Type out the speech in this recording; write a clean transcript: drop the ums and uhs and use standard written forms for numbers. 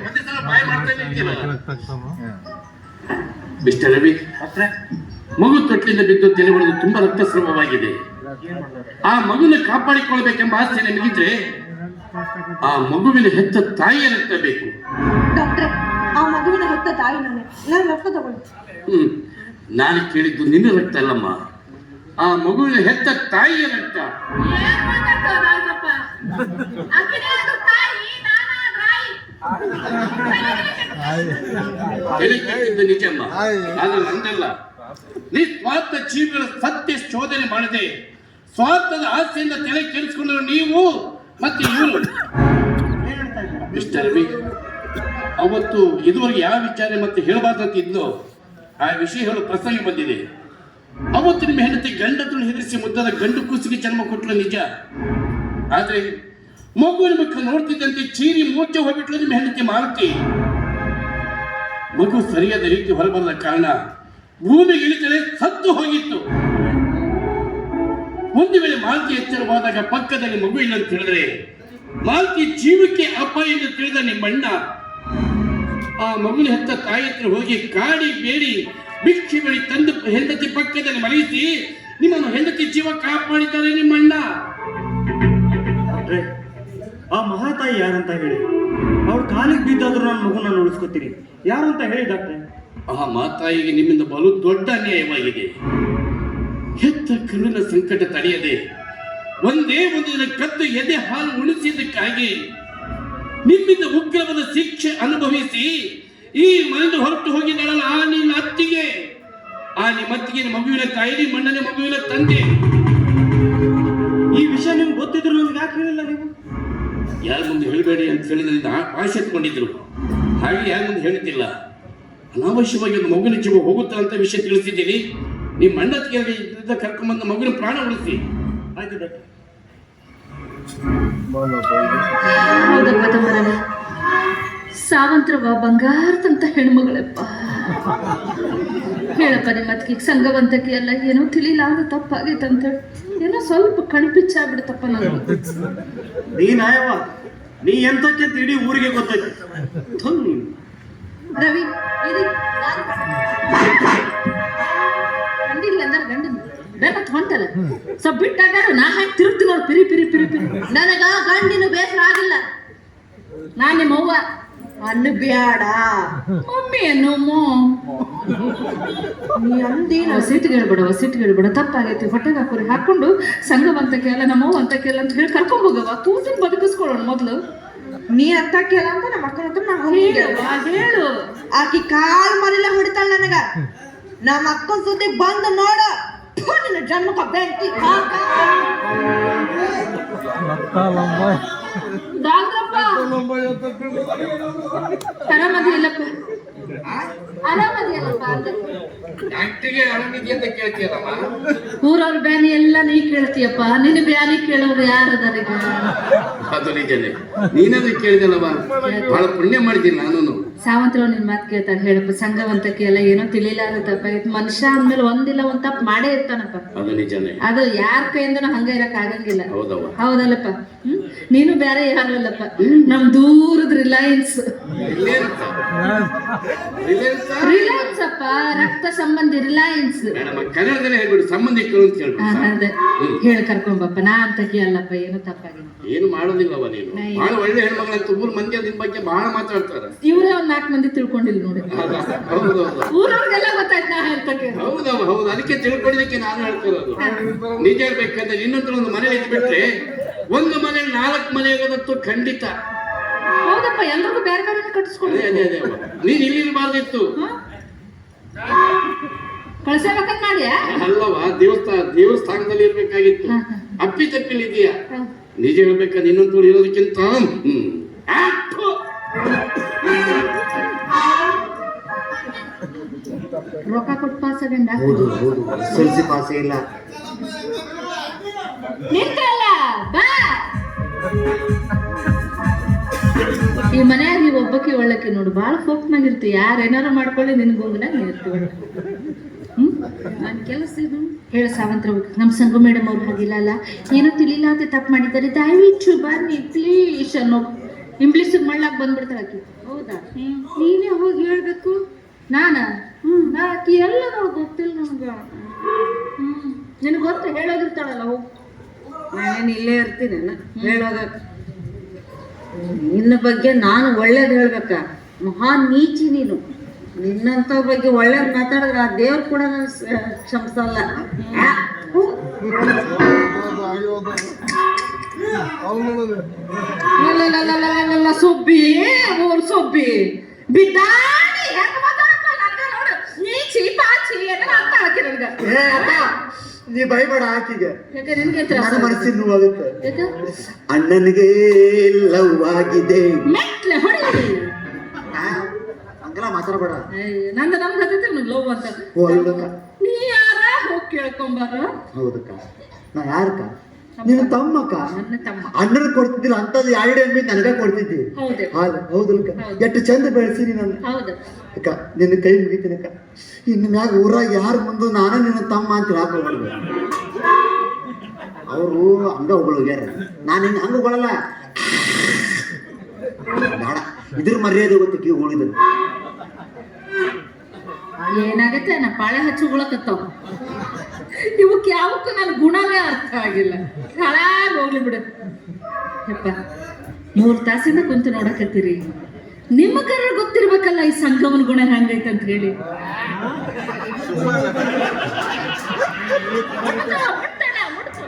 ಒಂದೇ ಸಲ ಬಾಯ್ ಮಾಡ್ತಾನೆ ಇದ್ದೀರ. ಮಿಸ್ಟರ್ ರವಿ, ಮಗು ತೊಟ್ಟಿಲಿಂದ ಬಿದ್ದು ತಲೆ ಹೊಡೆದು ತುಂಬಾ ರಕ್ತಸ್ರಾವವಾಗಿದೆ. ಆ ಮಗುನ ಕಾಪಾಡಿಕೊಳ್ಬೇಕೆಂಬ ಆಸೆ ನಿಮಗಿದ್ರೆ ಆ ಮಗುವಿನ ಹೆತ್ತ ತಾಯಿಯ ರಕ್ತ ಬೇಕು. ಡಾಕ್ಟ್ರೆ, ಆ ಮಗುವಿನ ಹೆತ್ತ ತಾಯಿ ನಾನು ರಕ್ತ ತಗೊಳ್ಳಿ. ನಾನು ಕೇಳಿದ್ದು ನಿನ್ನ ರಕ್ತ ಅಲ್ಲಮ್ಮ, ಆ ಮಗುವಿನ ಹೆತ್ತ ತಾಯಿಯ ರಕ್ತ. ನಿಜಮ್ಮ, ಅದು ನಂದಲ್ಲ. ನಿಸ್ವಾರ್ಥ ಜೀವಿಗಳ ಸತ್ಯ ಶೋಧನೆ ಮಾಡದೆ ಸ್ವಾರ್ಥದ ಆಸೆಯಿಂದ ತಲೆ ಕೆಡಿಸಿಕೊಂಡರು ನೀವು ಮತ್ತೆ ಇವರು. ಮಿಸ್ಟರ್ ರವಿ, ಅವತ್ತು ಇದುವರೆಗೆ ಯಾವ ವಿಚಾರ ಮತ್ತೆ ಹೇಳಬಾರ್ದಂತ ಇದ್ಲು ಆ ವಿಷಯ ಹೇಳೋ ಪ್ರಸಂಗ ಬಂದಿದೆ. ಅವತ್ತು ನಿಮ್ಮ ಹೆಂಡತಿ ಗಂಡತನ್ನು ಹೆದರಿಸಿ ಮುದ್ದಾದ ಗಂಡು ಕೂಸಿಗೆ ಜನ್ಮ ಕೊಟ್ಟಲು ನಿಜ. ಆದ್ರೆ ಮಗುವಿನ ಮುಖ ನೋಡ್ತಿದ್ದಂತೆ ಚೀರಿ ಮೂರ್ಛೆ ಹೋಗ್ಬಿಟ್ಲು ನಿಮ್ಮ ಹೆಂಡತಿ ಮಾರುತಿ. ಮಗು ಸರಿಯಾದ ರೀತಿ ಹೊರಬರದ ಕಾರಣ ಭೂಮಿಗೆ ಇಳಿತಲೇ ಸತ್ತು ಹೋಗಿತ್ತು. ಒಂದು ವೇಳೆ ಮಾರುತಿ ಎಚ್ಚರವಾದಾಗ ಪಕ್ಕದಲ್ಲಿ ಮಗು ಇಲ್ಲ ಅಂತ ಹೇಳಿದ್ರೆ ಮಾರುತಿ ಜೀವಕ್ಕೆ ಅಪಾಯ ಎಂದು ತಿಳಿದ ನಿಮ್ಮಣ್ಣ ಆ ಮಗುವಿನ ಹೆತ್ತ ತಾಯಿ ಹತ್ರ ಹೋಗಿ ಕಾಡಿ ಬೇಡಿ ಭಿಕ್ಷೆ ಬಳಿ ತಂದು ಹೆಂಡತಿ ಪಕ್ಕದಲ್ಲಿ ಮಲಗಿಸಿ ನಿಮ್ಮನ್ನು ಹೆಂಡತಿ ಜೀವ ಕಾಪಾಡಿದ್ದಾರೆ ನಿಮ್ಮಣ್ಣ. ಆ ಮಹಾತಾಯಿ ಯಾರಂತ ಹೇಳಿ, ಅವ್ರ ಕಾಲಿಗೆ ಬಿದ್ದಾದ್ರೂ ನನ್ನ ಮಗುನ ಉಳಿಸ್ಕೊತೀನಿ, ಯಾರು ಅಂತ ಹೇಳಿ ಡಾಕ್ಟ್ರೆ. ಆ ಮಾತಾಯಿಗೆ ನಿಮ್ಮಿಂದ ಬಲು ದೊಡ್ಡ ಅನ್ಯಾಯವಾಗಿದೆ. ಹೆತ್ತ ಕರುಣ ಸಂಕಟ ತಡೆಯದೆ ಒಂದೇ ಒಂದು ದಿನ ಕತ್ತು ಎದೆ ಹಾಲು ಉಳಿಸಿದ್ದಕ್ಕಾಗಿ ನಿಮ್ಮಿಂದ ಉಗ್ರವಾದ ಶಿಕ್ಷೆ ಅನುಭವಿಸಿ ಈ ಮನೆಯಿಂದ ಹೊರಟು ಹೋಗಿದ್ದಾಳಲ್ಲ ಆ ನಿಮ್ಮ ಅತ್ತಿಗೆ, ಆ ನಿಮ್ಮ ಅತ್ತಿಗೆ ಮಗುವಿನ ತಾಯಿ, ನಿಮ್ಮ ಅಣ್ಣನ ಮಗುವಿನ ತಂದೆ. ಈ ವಿಷಯ ನಿಮ್ಗೆ ಗೊತ್ತಿದ್ರು ನಮ್ಗೆ ಯಾಕೆ ಹೇಳಿಲ್ಲ ನೀವು? ಯಾರ ಮುಂದೆ ಹೇಳಬೇಡಿ ಅಂತ ಹೇಳಿ ನನ್ನ ಆಶೆ ಎತ್ಕೊಂಡಿದ್ರು, ಹಾಗೆ ಯಾರ ಮುಂದೆ ಹೇಳ್ತಿಲ್ಲ. ಅನಾವಶ್ಯವಾಗಿ ಒಂದು ಮಗುವಿನ ಜೀವ ಹೋಗುತ್ತಾ ಅಂತ ವಿಷಯ ತಿಳಿಸಿದ್ದೀನಿ. ನಿಮ್ಮ ಅಣ್ಣತ್ತಿಗೆ ಕರ್ಕೊಂಡ್ಬಂದ ಮಗುವಿನ ಪ್ರಾಣ ಉಳಿಸಿ. ಆಯ್ತು ಡಾಕ್ಟರ್. ಹೌದಪ್ಪ ತಮ್ಮರೇ, ಸಾವಂತ್ರವ ಬಂಗಾರದಂತ ಹೆಣ್ಮಗಳಪ್ಪ. ಹೇಳಪ್ಪ ನಿಮ್ಮ ಅತ್ತಿಗೆ ಸಂಘವಂತಕ್ಕೆ ಎಲ್ಲ ಏನೋ ತಿಳಿಲಾರ್ದ ತಪ್ಪಾಗೈತೆ ಅಂತ ಏನೋ ಸ್ವಲ್ಪ ಕಣ್ಪಿಚ್ಚಾಗ್ಬಿಡ್ತಪ್ಪ ನಾನು. ನೀ ನಾಯವ, ನೀ ಎಂತಕ್ಕೆ ಇಡೀ ಊರಿಗೆ ಗೊತ್ತೈತಿ. ರವಿ ಗಂಡಿಲ್ಲ ಅಂದ್ರೆ ಗಂಡನ ಬೇರೆ ಹೊಂಟಲ್ಲ ಸ್ವಲ್ಪ ಬಿಟ್ಟಾಗ ನಾ ಹಾಕಿ ತಿರುಗ್ತಿ ನೋಡಿ ಪಿರಿ ಪಿರಿ ಪಿರಿ ಪಿರಿ. ನನಗ ಗಂಡಿನ ಬೇಸರ ಆಗಿಲ್ಲ. ನಾನು ನಿಮ್ಮ ಅವ್ವ ಅನ್ನ ಬ್ಯಾಡ ಮಮ್ಮಿ ಅನ್ನೋಮೋ ನೀ ಅಂದೇನು ಸಿಟ್ಟಿಗೆ ಹೇಳ್ಬೇಡ ತಪ್ಪಾಗೈತಿ. ಹೊಟ್ಟೆಗೆ ಹಾಕೋರಿ ಹಾಕೊಂಡು ಸಂಘವಂತಕ್ಕೆ ಎಲ್ಲ ನಮ್ಮವ್ವ ಅಂತಕ್ಕೆಲ್ಲ ಅಂತ ಹೇಳಿ ಕರ್ಕೊಂಡ್ ಹೋಗವ ಕೂಸಿನ ಬದುಕಿಸ್ಕೊಳ್ಳೋಣ ಮೊದ್ಲು. ನೀ ಅಂತಕ್ಕೆಲ್ಲ ಅಂತ ನಮ್ಮ ಅಕ್ಕನ ಹತ್ರ ನಾವು ಹೇಳು. ಆಕಿ ಕಾಲ್ ಮನೆಲ್ಲ ಹೊಡಿತಾಳ ನನಗ. ನಮ್ಮ ಅಕ್ಕನ ಸುದ್ದಿ ಬಂದು ನೋಡ ನಿನ್ನ ಜನ್ಮಕ್ಕ ಬೆಂಕಿ ಆರಾಮದಿಲ್ಲಪ್ಪ ಊರವ್ರ ಬ್ಯಾನಿ ಎಲ್ಲ ನೀ ಕೇಳ್ತೀಯಪ್ಪ. ನಿನ್ನ ಬ್ಯಾನಿ ಕೇಳೋರು ಯಾರದಾರೀಗ? ಅದು ನಿಜನೇ, ನೀನಾದ್ರೂ ಕೇಳಿದಲ್ಲವ, ಬಹಳ ಪುಣ್ಯ ಮಾಡಿದ್ದೀನಿ ನಾನು. ಸಾವಂತರು ನಿನ್ ಮಾತು ಕೇಳ್ತಾರೆ. ಹೇಳಪ್ಪ, ಸಂಘವಂತಕ್ಕೆ ಎಲ್ಲ ಏನೋ ತಿಳಿಲಾರದಪ್ಪ. ಮನುಷ್ಯ ಅಂದ್ಮೇಲೆ ಒಂದಿಲ್ಲ ಒಂದ್ ತಪ್ಪು ಮಾಡೇ ಇರ್ತಾನಪ್ಪ. ಅದು ನಿಜನೇ, ಅದು ಯಾರ ಕೈಯಿಂದನೂ ಹಂಗ ಇರಕ್ ಆಗಂಗಿಲ್ಲ. ಹೌದಲ್ಲಪ್ಪ? ನೀನು ಬೇರೆ ಯಾರು ಅಲ್ಲಪ್ಪ, ನಮ್ ದೂರದ ರಿಲಯನ್ಸ್ ಅಪ್ಪ, ರಕ್ತ ಸಂಬಂಧಿ ರಿಲಯನ್ಸ್. ಸಂಬಂಧಿಕರು ಅಂತ ಹೇಳಿ ಕರ್ಕೊಂಬಪ್ಪ. ನಾ ಅಂತಕಿ ಅಲ್ಲಪ್ಪ, ಏನು ತಪ್ಪಾಗಿಲ್ಲ. ಏನು ಮಾಡೋದಿಲ್ಲವ ನೀನು, ಬಹಳ ಒಳ್ಳೆ ಹೆಣ್ಮಗಳಂತ ಊರ್ ಮಂದಿ ನಿನ್ ಬಗ್ಗೆ ಬಹಳ ಮಾತಾಡ್ತಾರ. ಇವರೇ ಒಂದ್ 4 ಮಂದಿ ತಿಳ್ಕೊಂಡಿಲ್ಲ ನೋಡಿ. ಊರವ್ರಿಗೆಲ್ಲ ಗೊತ್ತಾಯ್ತು ನಾ ಹೇಳ್ತಕ್ಕೆ. ಹೌದು, ಅದಕ್ಕೆ ತಿಳ್ಕೊಳ್ಳಿಕ್ಕೆ ನಾನು ಹೇಳ್ತಿರೋದು. ನಿಜ ಹೇಳ್ಬೇಕಂದ್ರೆ ಇನ್ನೊಂದು ಒಂದು ಮನೆ ಇಟ್ಬಿಟ್ರೆ ಒಂದು ಮನೆ 4 ಮನೆ ಇರೋದಂತೂ ಖಂಡಿತ. ಹೌದಪ್ಪ, ಎಲ್ರಿಗೂ ಬೇರೆ ಬೇರೆ ಕಟ್ಟಿಸ್ಕೊಂಡು ನೀನ್ ಇಲ್ಲಿ ಇರಬಾರ್ದಿತ್ತು. ಕಳ್ಸಬೇಕಂತ ಮಾಡ್ಯಾ? ಅಲ್ಲವಾ, ದೇವಸ್ಥಾನದಲ್ಲಿ ಇರ್ಬೇಕಾಗಿತ್ತು. ಅಪ್ಪಿ ತಪ್ಪಿಲ್ ಇದೆಯಾ? ನಿಜ ಹೇಳ್ಬೇಕಂದ್ರೆ ಇನ್ನೊಂದು ಇರೋದಕ್ಕಿಂತ ರೊಕ್ಕ ಕೊಟ್ಟು ಪಾಸ್ ಆಗಂಡ ಸೆಲ್ಸಿ ಪಾಸ್ ಇಲ್ಲ. ನಿಂತಲ್ಲ ಬಾ. ಈ ಮನ್ಯಾಗ ನೀವು ಒಬ್ಬಕ್ಕೆ ಒಳ್ಳಕ್ಕೆ ನೋಡು, ಭಾಳ ಫೋಕ್ನಾಗಿರ್ತಿ. ಯಾರು ಏನಾರು ಮಾಡ್ಕೊಳ್ಳಿ, ನಿನ್ ಗುಂಗ್ನಾಗ ಇರ್ತೀವಿ. ನನ್ನ ಕೆಲಸ ಇದು. ಹೇಳ ಸಾವಂತ್ರ ನಮ್ಮ ಸಂಗು ಮೇಡಮ್ ಅವ್ರು ಹಾಗಿಲ್ಲ ಅಲ್ಲ, ಏನೋ ತಿಳಿಲಾತೆ ತಪ್ಪು ಮಾಡಿದ್ದಾರೆ, ದಯವಿಟ್ಟು ಬನ್ನಿ ಪ್ಲೀಸ್ ಅನ್ನೋ ಇಂಗ್ಲೀಷಿಗೆ ಮಳ್ಳಾಗ ಬಂದ್ಬಿಡ್ತಾಳೆ ಆಕಿ. ಹೌದಾ? ನೀನೇ ಹೋಗಿ ಹೇಳ್ಬೇಕು. ನಾನಾ? ಆಕಿ ಎಲ್ಲ ನೋಡ್ ಗೊತ್ತಿಲ್ಲ ನಮ್ಗೆ. ನಿನಗೆ ಗೊತ್ತ ಹೇಳೋದಿರ್ತಾಳಲ್ಲ, ಹೋಗಿ. ನಾನೇನು ಇಲ್ಲೇ ಇರ್ತೀನಿ ಹೇಳೋದ. ನಿನ್ನ ಬಗ್ಗೆ ನಾನು ಒಳ್ಳೇದು ಹೇಳ್ಬೇಕ? ಮಹಾನ್ ನೀಚಿ ನೀನು. ನಿನ್ನಂತ ಬಗ್ಗೆ ಒಳ್ಳೇದು ಮಾತಾಡಿದ್ರೆ ಆ ದೇವ್ರು ಕೂಡ ನಾನು ಕ್ಷಮಿಸಲ್ಲ. ಸೊಬ್ಬಿ ಊರ್ ಸೊಬ್ಬಿ ಬಿದ್ದಾಡಿ ಹೆಂಗ್ ಮಾತಾಡಕ್ಕ ನಂಗೆ ನೋಡು. ನೀಚಿ ಪಾಚಿ ಏನೆಲ್ಲ ಅಂತ ಹಾಕಿ ನನಗೆ. ನೀ ಭಯಬೇಡ ಆಕಿಗೆ. ಯಾಕೆ ನಿನ್ಗೆ ನನ್ನ ಮನಸ್ಸಿನ ನೋವಾಗುತ್ತೆ. ಯಾಕೆ? ಅಣ್ಣನಿಗೆ ಲವ್ ಆಗಿದೆ. ಮೆಟ್ಲೆ ಹೊಡಿ. ಹಂಗೆಲ್ಲ ಮಾತಾಡಬೇಡ. ನಂದು ನಮ್ಗೆ ಹತ್ತೈತೆ ನನಗೆ ಲವ್ ಅಂತ. ಹೌದಕ್ಕ. ನೀ ಯಾರ ಹೋಗಿ ಕೇಳ್ಕೊಂಬಾರ. ಹೌದಕ್ಕ. ನಾ ಯಾರಕ್ಕ? ನಿನ್ನ ತಮ್ಮಕ್ಕ. ನನ್ನ ತಮ್ಮ. ಅಣ್ಣನ ಕೊಡ್ತಿದ್ದಿಲ್ಲ ಅಂತದ್ದು ಎರಡು ಎಮ್ಮೆ ನನಗ ಕೊಡ್ತಿದ್ದಿ. ಹೌದು. ಹೌದಲ್ಕ? ಎಷ್ಟು ಚಂದ ಬೆಳೆಸಿರಿ ನನ್ನ. ಹೌದು ಅಕ್ಕ, ನಿನ್ನ ಕೈ ಮುಗಿತೀನಕ್ಕ. ಇನ್ನು ಮ್ಯಾಗ ಊರಾಗ ಯಾರ ಮುಂದೆ ನಾನು ನಿನ್ನ ತಮ್ಮ ಅಂತ ಹಾಕೋಬಾರ್ದು. ಅವರು ಹಂಗ ಹೊಗಳೋಗ್ಯಾರ, ನಾನು ಹಿಂಗೆ ಹಂಗ ಹೊಗಳಲ್ಲ. ಬೇಡ, ಇದ್ರ ಮರ್ಯಾದೆ ಗೊತ್ತಕ್ಕೆ ಹೋಳಿದ್ರು. ಏನಾಗತ್ತೆ ನಾ ಪಾಳೆ ಹಚ್ಚಿ ಉಳಕತ್ತಾವ. ಇವಕ್ಕೆ ಯಾವಕ್ಕೂ ನನ್ನ ಗುಣನೇ ಅರ್ಥ ಆಗಿಲ್ಲ. ಹಾಳಾಗಿ ಹೋಗ್ಲಿ ಬಿಡು. ಯಪ್ಪ 3 ತಾಸಿಂದ ಕುಂತು ನೋಡಕತ್ತೀರಿ. ನಿಮಗರ ಗೊತ್ತಿರ್ಬೇಕಲ್ಲ ಈ ಸಂಗಮನ ಗುಣ ಹೆಂಗೈತೆ ಅಂತ ಹೇಳಿ. ಮುಟ್ತಾಳ, ಮುಟ್ತಾಳ, ಮುಟ್ತು.